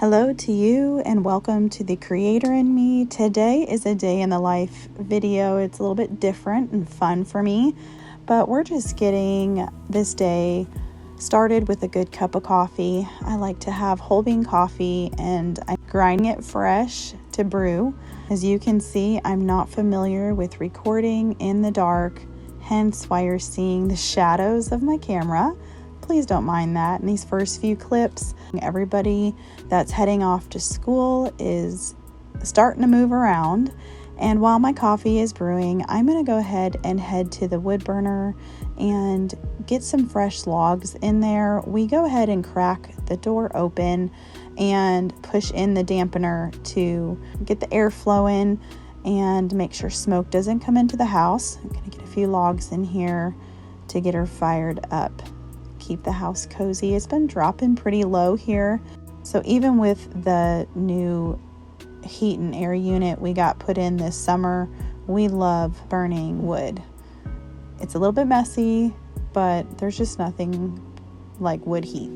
Hello to you and welcome to the Creator in Me. Today is a day in the life video. It's a little bit different and fun for me, but we're just getting this day started with a good cup of coffee. I like to have whole bean coffee and I'm grinding it fresh to brew. As you can see, I'm not familiar with recording in the dark, hence why you're seeing the shadows of my camera. Please don't mind that. In these first few clips, everybody that's heading off to school is starting to move around. And while my coffee is brewing, I'm going to go ahead and head to the wood burner and get some fresh logs in there. We go ahead and crack the door open and push in the dampener to get the air flowing and make sure smoke doesn't come into the house. I'm going to get a few logs in here to get her fired up. Keep the house cozy. It's been dropping pretty low here. So even with the new heat and air unit we got put in this summer, we love burning wood. It's a little bit messy, but there's just nothing like wood heat.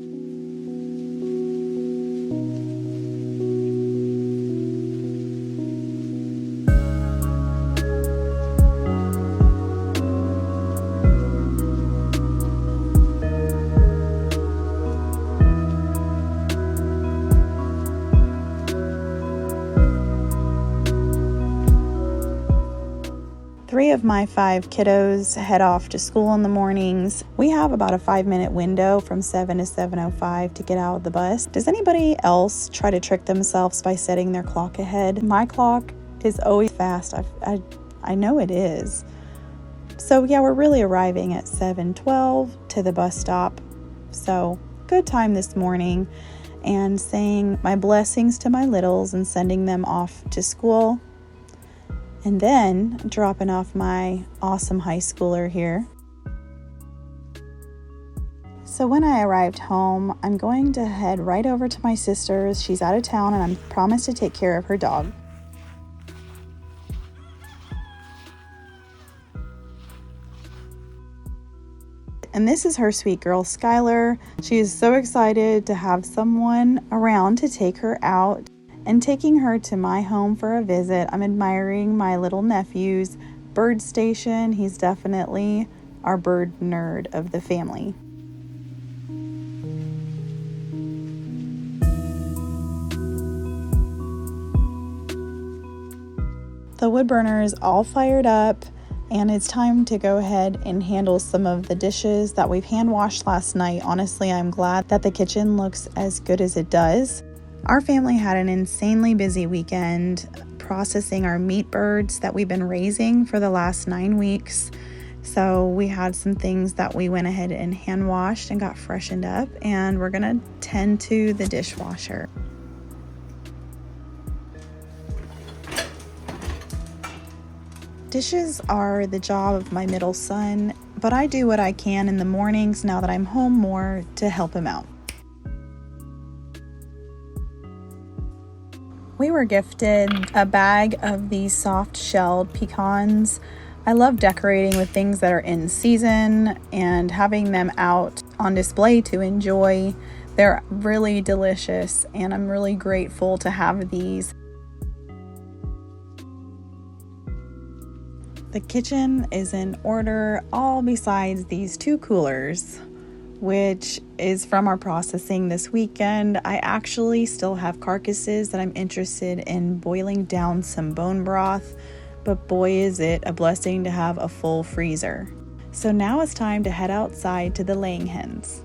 Three of my 5 kiddos head off to school in the mornings. We have about a 5-minute window from 7 to 7:05 to get out of the bus. Does anybody else try to trick themselves by setting their clock ahead? My clock is always fast. I know it is. So yeah, we're really arriving at 7:12 to the bus stop. So good time this morning, and saying my blessings to my littles and sending them off to school. And then dropping off my awesome high schooler here. So when I arrived home, I'm going to head right over to my sister's. She's out of town and I'm promised to take care of her dog. And this is her sweet girl, Skylar. She is so excited to have someone around to take her out. And taking her to my home for a visit, I'm admiring my little nephew's bird station. He's definitely our bird nerd of the family. The wood burner is all fired up, and it's time to go ahead and handle some of the dishes that we've hand washed last night. Honestly, I'm glad that the kitchen looks as good as it does. Our family had an insanely busy weekend processing our meat birds that we've been raising for the last 9 weeks. So we had some things that we went ahead and hand washed and got freshened up, and we're gonna tend to the dishwasher. Dishes are the job of my middle son, but I do what I can in the mornings now that I'm home more to help him out. We were gifted a bag of these soft-shelled pecans. I love decorating with things that are in season and having them out on display to enjoy. They're really delicious, and I'm really grateful to have these. The kitchen is in order, all besides these 2 coolers, which is from our processing this weekend. I actually still have carcasses that I'm interested in boiling down some bone broth, but boy is it a blessing to have a full freezer. So now it's time to head outside to the laying hens.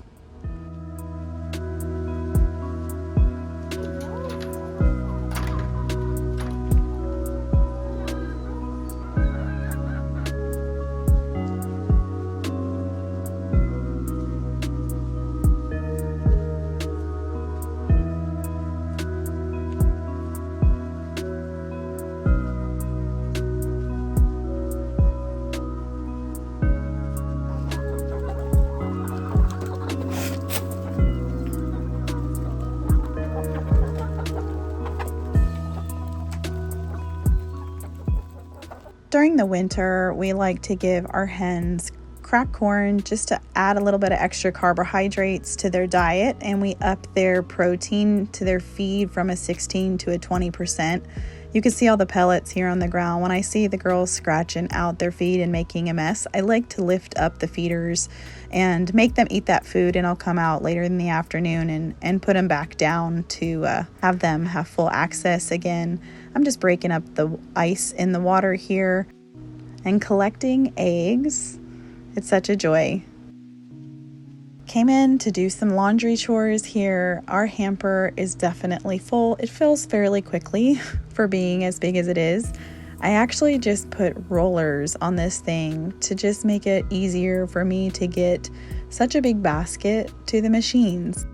During the winter, we like to give our hens cracked corn just to add a little bit of extra carbohydrates to their diet, and we up their protein to their feed from a 16 to a 20%. You can see all the pellets here on the ground. When I see the girls scratching out their feed and making a mess, I like to lift up the feeders and make them eat that food, and I'll come out later in the afternoon and put them back down to have them have full access again. I'm just breaking up the ice in the water here and collecting eggs. It's such a joy. Came in to do some laundry chores here. Our hamper is definitely full. It fills fairly quickly for being as big as it is. I actually just put rollers on this thing to just make it easier for me to get such a big basket to the machines.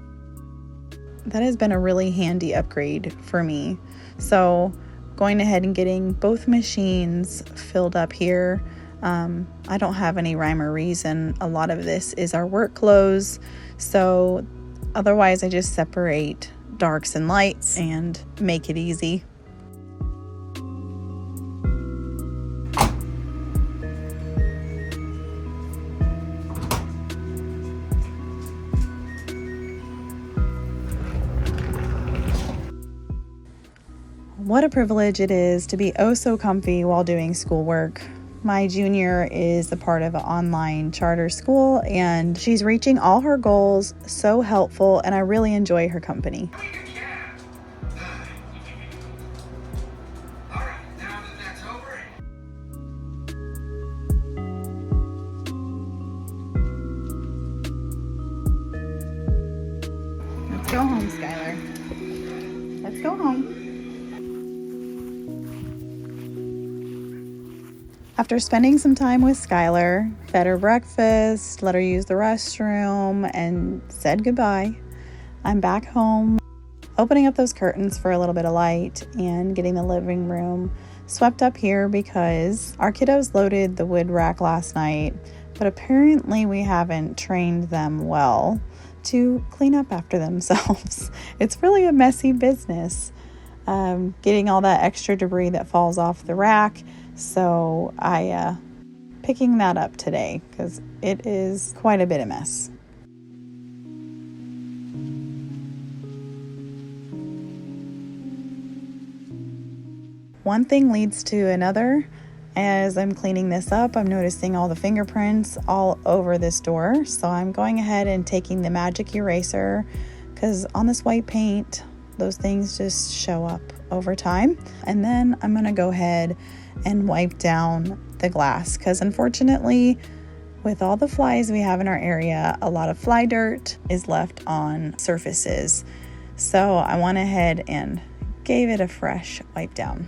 That has been a really handy upgrade for me. So going ahead and getting both machines filled up here. I don't have any rhyme or reason. A lot of this is our work clothes. So otherwise I just separate darks and lights and make it easy. What a privilege it is to be oh so comfy while doing schoolwork. My junior is a part of an online charter school, and she's reaching all her goals, so helpful, and I really enjoy her company. Let's go home, Skylar. Let's go home. After spending some time with Skylar, fed her breakfast, let her use the restroom, and said goodbye, I'm back home, opening up those curtains for a little bit of light and getting the living room swept up here because our kiddos loaded the wood rack last night, but apparently we haven't trained them well to clean up after themselves. It's really a messy business, getting all that extra debris that falls off the rack. So I picking that up today because it is quite a bit of mess. One thing leads to another. As I'm cleaning this up, I'm noticing all the fingerprints all over this door. So I'm going ahead and taking the magic eraser because on this white paint, those things just show up over time. And then I'm going to go ahead and wipe down the glass because unfortunately, with all the flies we have in our area, a lot of fly dirt is left on surfaces. So I went ahead and gave it a fresh wipe down.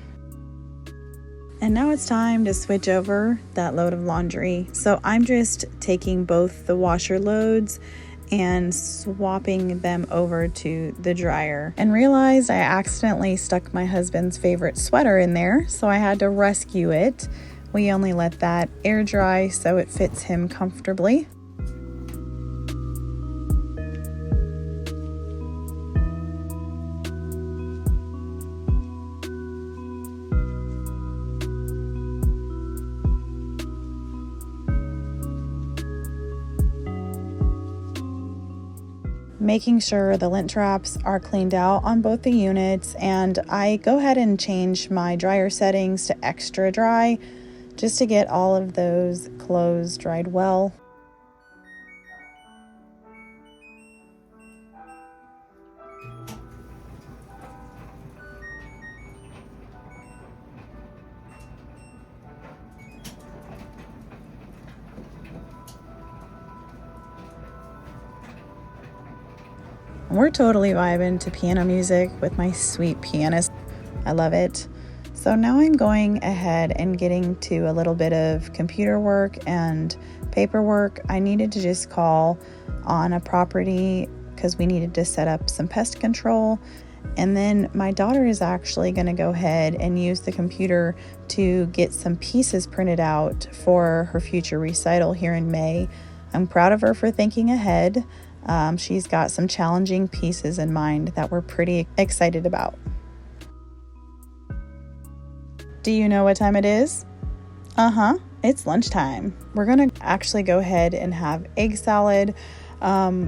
And now it's time to switch over that load of laundry. So I'm just taking both the washer loads and swapping them over to the dryer, and realized I accidentally stuck my husband's favorite sweater in there, so I had to rescue it. We only let that air dry so it fits him comfortably. Making sure the lint traps are cleaned out on both the units, and I go ahead and change my dryer settings to extra dry just to get all of those clothes dried well. We're totally vibing to piano music with my sweet pianist. I love it. So now I'm going ahead and getting to a little bit of computer work and paperwork. I needed to just call on a property because we needed to set up some pest control. And then my daughter is actually going to go ahead and use the computer to get some pieces printed out for her future recital here in May. I'm proud of her for thinking ahead. She's got some challenging pieces in mind that we're pretty excited about. Do you know what time it is? It's lunchtime. We're gonna actually go ahead and have egg salad.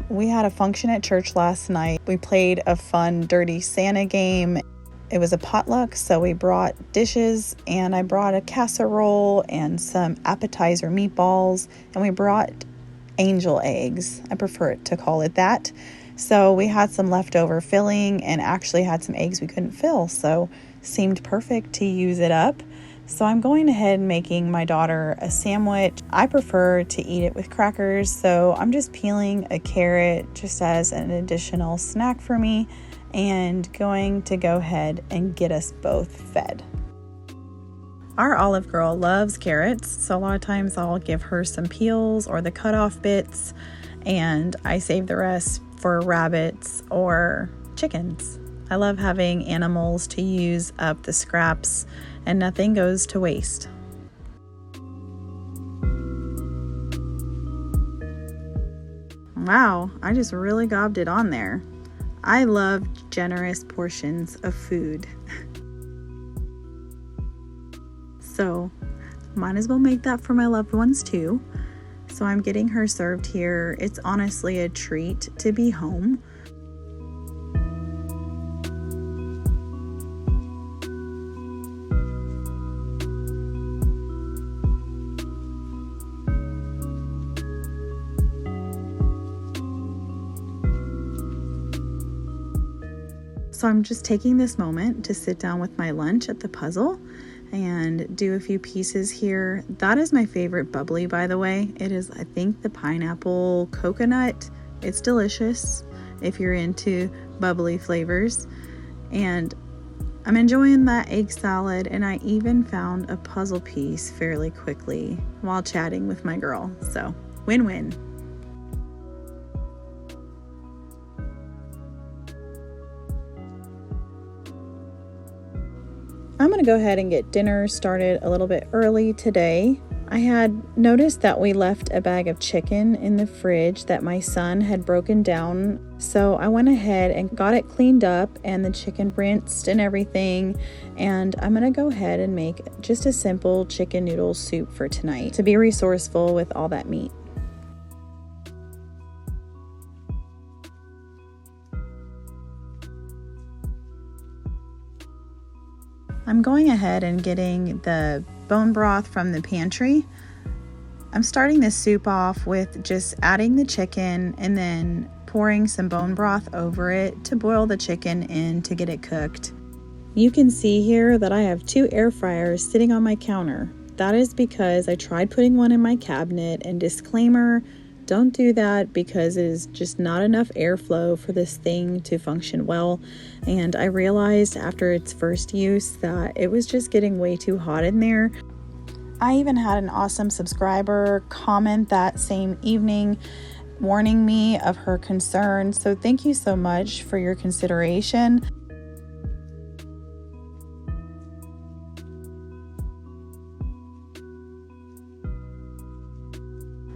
We had a function at church last night. We played a fun Dirty Santa game. It was a potluck, so we brought dishes, and I brought a casserole and some appetizer meatballs, and we brought angel eggs. I prefer to call it that. So we had some leftover filling and actually had some eggs we couldn't fill, so seemed perfect to use it up. So I'm going ahead and making my daughter a sandwich. I prefer to eat it with crackers, so I'm just peeling a carrot just as an additional snack for me and going to go ahead and get us both fed. Our Olive Girl loves carrots, so a lot of times I'll give her some peels or the cut off bits, and I save the rest for rabbits or chickens. I love having animals to use up the scraps, and nothing goes to waste. Wow, I just really gobbed it on there. I love generous portions of food. So, might as well make that for my loved ones too. So I'm getting her served here. It's honestly a treat to be home. So I'm just taking this moment to sit down with my lunch at the puzzle and do a few pieces here. That is my favorite bubbly, by the way. It is, I think, the pineapple coconut. It's delicious if you're into bubbly flavors. And I'm enjoying that egg salad, and I even found a puzzle piece fairly quickly while chatting with my girl. So, win-win. I'm going to go ahead and get dinner started a little bit early today. I had noticed that we left a bag of chicken in the fridge that my son had broken down. So I went ahead and got it cleaned up and the chicken rinsed and everything. And I'm going to go ahead and make just a simple chicken noodle soup for tonight to be resourceful with all that meat. I'm going ahead and getting the bone broth from the pantry. I'm starting this soup off with just adding the chicken and then pouring some bone broth over it to boil the chicken in to get it cooked. You can see here that I have 2 air fryers sitting on my counter. That is because I tried putting one in my cabinet, and disclaimer, don't do that because it is just not enough airflow for this thing to function well. And I realized after its first use that it was just getting way too hot in there. I even had an awesome subscriber comment that same evening warning me of her concerns. So thank you so much for your consideration.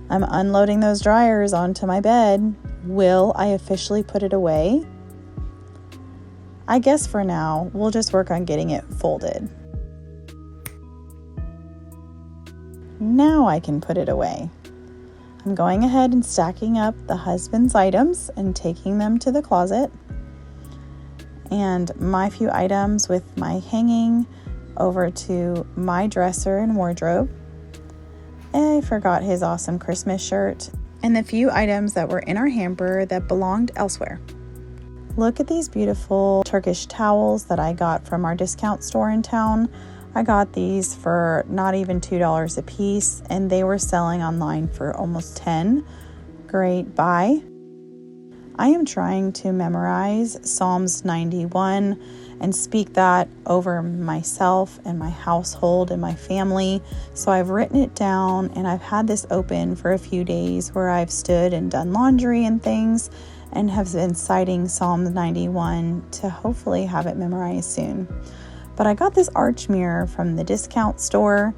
I'm unloading those dryers onto my bed. Will I officially put it away? I guess for now, we'll just work on getting it folded. Now I can put it away. I'm going ahead and stacking up the husband's items and taking them to the closet. And my few items with my hanging over to my dresser and wardrobe. I forgot his awesome Christmas shirt and the few items that were in our hamper that belonged elsewhere. Look at these beautiful Turkish towels that I got from our discount store in town. I got these for not even $2 a piece, and they were selling online for almost $10. Great buy. I am trying to memorize Psalms 91 and speak that over myself and my household and my family. So I've written it down, and I've had this open for a few days where I've stood and done laundry and things and have been citing Psalm 91 to hopefully have it memorized soon. But I got this arch mirror from the discount store,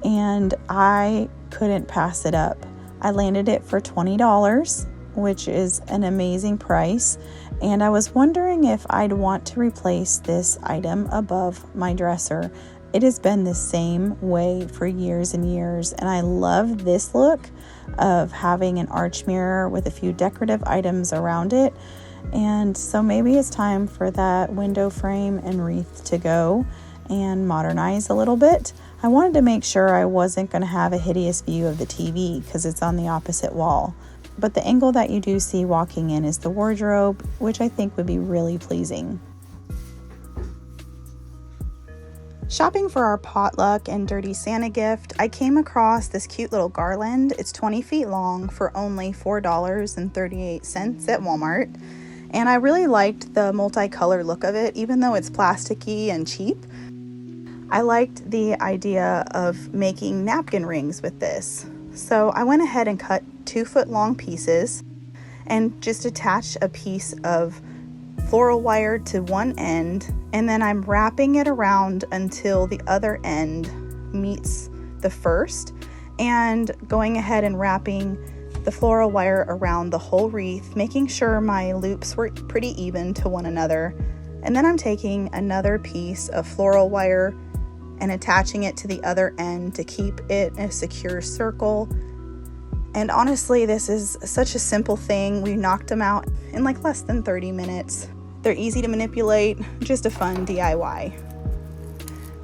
and I couldn't pass it up. I landed it for $20, which is an amazing price. And I was wondering if I'd want to replace this item above my dresser. It has been the same way for years and years, and I love this look of having an arch mirror with a few decorative items around it. And so maybe it's time for that window frame and wreath to go and modernize a little bit. I wanted to make sure I wasn't going to have a hideous view of the TV because it's on the opposite wall. But the angle that you do see walking in is the wardrobe, which I think would be really pleasing. Shopping for our potluck and Dirty Santa gift, I came across this cute little garland. It's 20 feet long for only $4.38 at Walmart. And I really liked the multicolor look of it, even though it's plasticky and cheap. I liked the idea of making napkin rings with this. So I went ahead and cut 2-foot long pieces and just attached a piece of floral wire to one end, and then I'm wrapping it around until the other end meets the first, and going ahead and wrapping the floral wire around the whole wreath, making sure my loops were pretty even to one another. And then I'm taking another piece of floral wire and attaching it to the other end to keep it a secure circle. And honestly, this is such a simple thing. We knocked them out in like less than 30 minutes. They're easy to manipulate, just a fun DIY.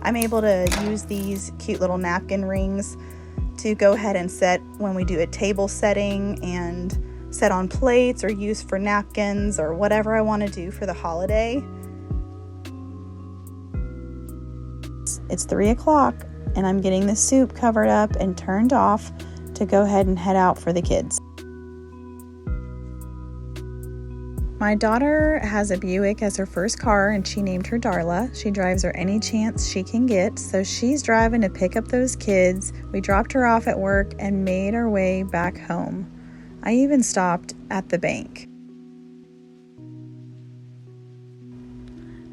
I'm able to use these cute little napkin rings to go ahead and set when we do a table setting and set on plates or use for napkins or whatever I want to do for the holiday. It's 3 o'clock and I'm getting the soup covered up and turned off to go ahead and head out for the kids. My daughter has a Buick as her first car and she named her Darla. She drives her any chance she can get, so she's driving to pick up those kids. We dropped her off at work and made our way back home. I even stopped at the bank.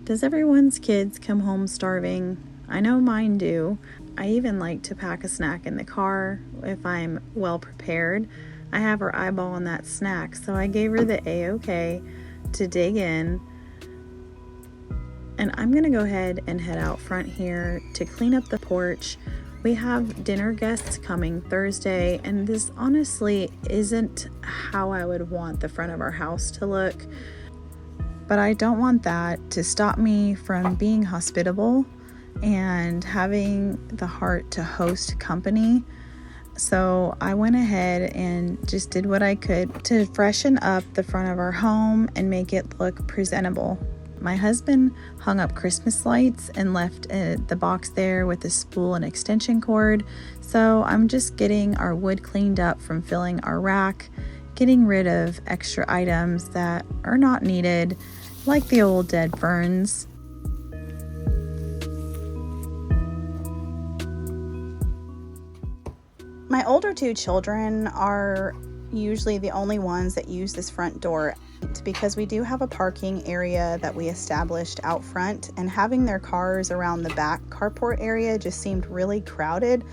Does everyone's kids come home starving? I know mine do. I even like to pack a snack in the car if I'm well prepared. I have her eyeball on that snack, so I gave her the A-OK to dig in. And I'm gonna go ahead and head out front here to clean up the porch. We have dinner guests coming Thursday, and this honestly isn't how I would want the front of our house to look. But I don't want that to stop me from being hospitable and having the heart to host company. So I went ahead and just did what I could to freshen up the front of our home and make it look presentable. My husband hung up Christmas lights and left the box there with a spool and extension cord. So I'm just getting our wood cleaned up from filling our rack, getting rid of extra items that are not needed, like the old dead ferns. My older 2 children are usually the only ones that use this front door because we do have a parking area that we established out front, and having their cars around the back carport area just seemed really crowded.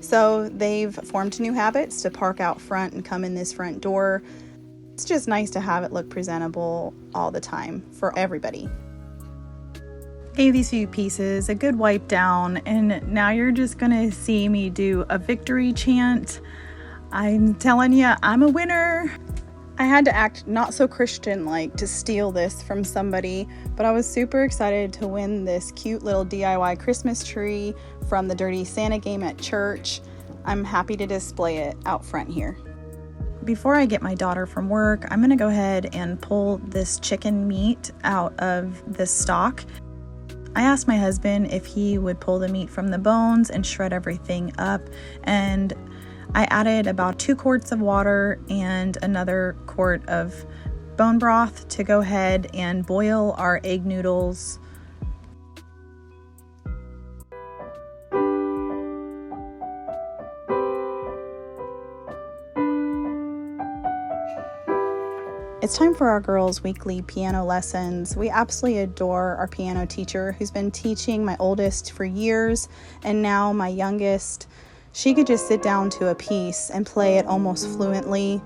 So they've formed new habits to park out front and come in this front door. It's just nice to have it look presentable all the time for everybody. Gave these few pieces a good wipe down, and now you're just gonna see me do a victory chant. I'm telling you, I'm a winner. I had to act not so Christian-like to steal this from somebody, but I was super excited to win this cute little DIY Christmas tree from the Dirty Santa game at church. I'm happy to display it out front here. Before I get my daughter from work, I'm gonna go ahead and pull this chicken meat out of the stock. I asked my husband if he would pull the meat from the bones and shred everything up, and I added about 2 quarts of water and another quart of bone broth to go ahead and boil our egg noodles. It's time for our girls' weekly piano lessons. We absolutely adore our piano teacher who's been teaching my oldest for years, and now my youngest. She could just sit down to a piece and play it almost fluently.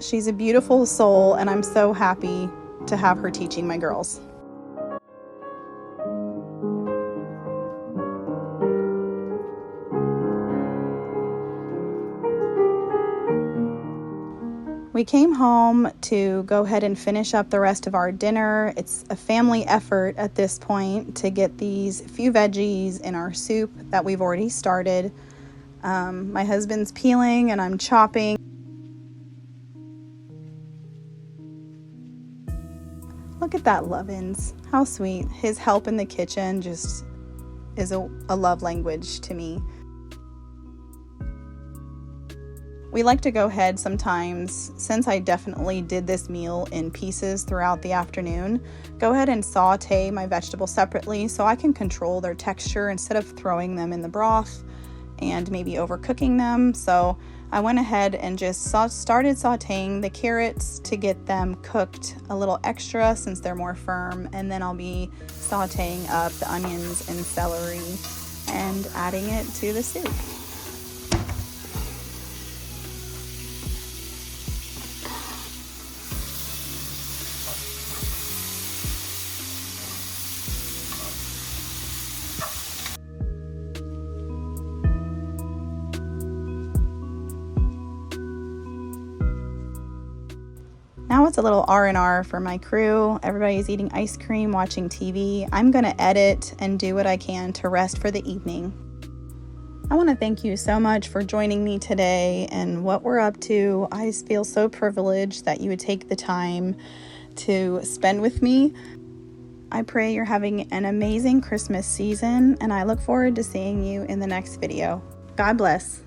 She's a beautiful soul, and I'm so happy to have her teaching my girls. We came home to go ahead and finish up the rest of our dinner. It's a family effort at this point to get these few veggies in our soup that we've already started. My husband's peeling and I'm chopping. Look at that Lovin's. How sweet. His help in the kitchen just is a love language to me. We like to go ahead sometimes, since I definitely did this meal in pieces throughout the afternoon, go ahead and saute my vegetables separately so I can control their texture instead of throwing them in the broth and maybe overcooking them. So I went ahead and just started sauteing the carrots to get them cooked a little extra since they're more firm, and then I'll be sauteing up the onions and celery and adding it to the soup. Now it's a little R&R for my crew. Everybody's eating ice cream, watching TV. I'm going to edit and do what I can to rest for the evening. I want to thank you so much for joining me today and what we're up to. I feel so privileged that you would take the time to spend with me. I pray you're having an amazing Christmas season, and I look forward to seeing you in the next video. God bless.